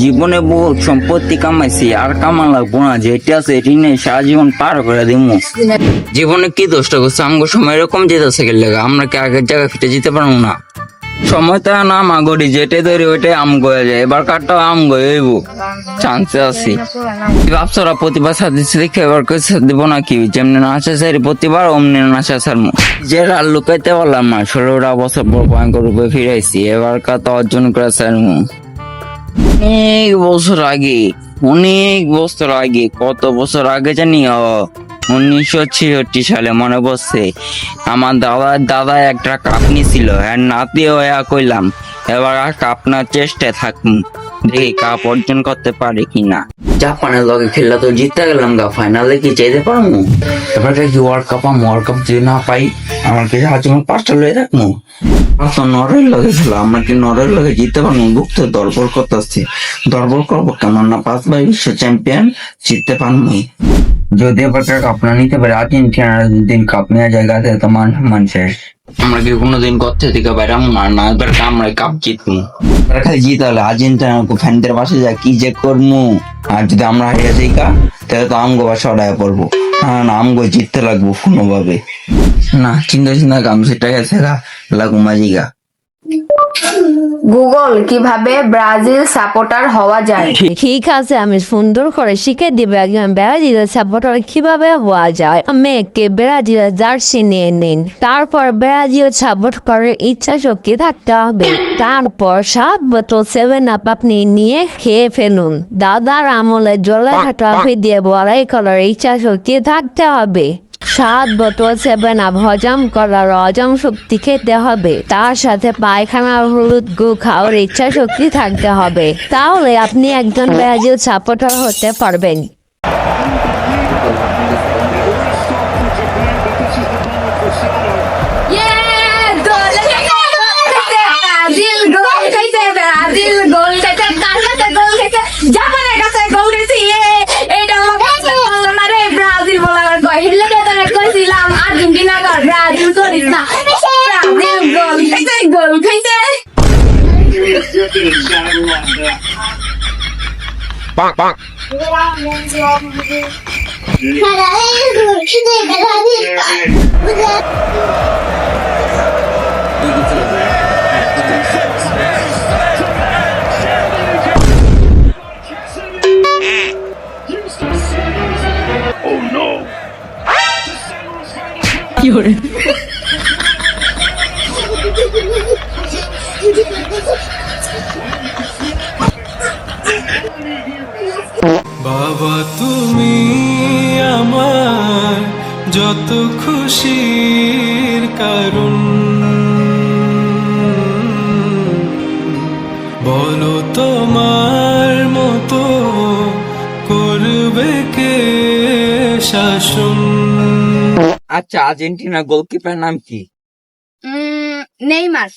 জীবনে বহু সম্পত্তি কামাইছি, আর কামান লাগবো না। যেটি আছে এটি নিয়ে সারা জীবন পার করে দিব। জীবনে কি দোষটা করছে? আমগো সময় এরকম যেতেছে গেলে আমরা কি আগের জায়গায় ফিরে যেতে পারবো না? সময় তো না মাগড়ি, যেটাই ধরি ওইটাই আম গয়ে যায়। এবার কারটাও আম গয়ে হইব, চান্সে আছি। ভাবছরা প্রতিবার সাথে দেখে এবার দিব না কি? যেমনি নাচা সারি প্রতিবার অমনি নাচা সার যে আর লুকাইতে পারলাম না। 16টা বছর পর ভয়ঙ্কর রূপে ফিরাইছি। এবার কাতা অর্জন করে স্যার অনেক বছর আগে কত বছর আগে জানি 1966 সালে মনে পড়ছে। আমার দাদা একটা কাপ নিছিল, হ্যাঁ নাতি হইয়া কইলাম এবার আর কাপ না চেষ্টায় থাকুন, দেখি কাপ অর্জন করতে পারে কিনা। জাপানের লগে খেললে তো জিততে গেলাম গা, ফাইনালে কি চাইতে পারবো? এবার কি ওয়ার্ল্ড কাপ যদি না পাই আমার কি আজীবন 5টা লয়ে রাখবো? তো নরের লগে ছিল, আমরা কি নরের লগে জিততে পারবো? বুক তো দরবল করতেছি, দরবল করবো কেমন না? 5বার বিশ্ব চ্যাম্পিয়ন জিততে পারবো। যদি এবার কাপ না নিতে পারে, আর্জেন্টিনার দিন কাপ নেওয়া জায়গা তো মান শেষ। আমরা কি কোনোদিন করতে থেকে বাইরাম না? এবার আমরা কাপ জিতবো। খালি জিত হলে আর্জেন্টিনার ফ্যানদের পাশে যা কি যে করবো। আর যদি আমরা হারিয়ে যাই তাহলে তো আমগো বাসা অড়ায় পড়বো। না আমগো জিততে লাগবো কোনোভাবে। না চিন্তা কাম সেটা গেছে লাগু মাজিগা। গুগল কিভাবে ব্রাজিল সাপোর্টার হওয়া যায়? ঠিক আছে, আমি সুন্দর করে শিখে দিবে। একজন ব্রাজিলের সাপোর্টার কিভাবে হওয়া যায়। মেয়েকে ব্রাজিলের জার্সি নিয়ে নিন, তারপর ব্রাজিল সাপোর্ট করার ইচ্ছা শক্তি থাকতে হবে। তারপর 7 বোতল 7 আপ আপনি নিয়ে খেয়ে ফেলুন। দাদার আমলে জলের ট্রফি দিয়ে বড়াই করার ইচ্ছা শক্তি থাকতে হবে। 7 বোতল 7 আপ হজম করার হজম শক্তি খেতে হবে। তার সাথে পায়খানার হলুদ গু খাওয়ার ইচ্ছা শক্তি থাকতে হবে। তাহলে আপনি একজন ব্রাজিল সাপোর্টার হতে পারবেন। জাপানের কাছে গোল দিয়েছি। এটা ব্রাজিল বলার কইছিলাম আর্জেন্টিনা ব্রাজিল করিস না। ব্রাজিল গোল খাইছে। বাবা তুমি আমার যত খুশির কারণ, বলো তোমার মতো করবে কে শাসন? আচ্ছা, আর্জেন্টিনার গোলকিপার নাম কি? Neymar.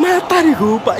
Mata nih gue, Pak.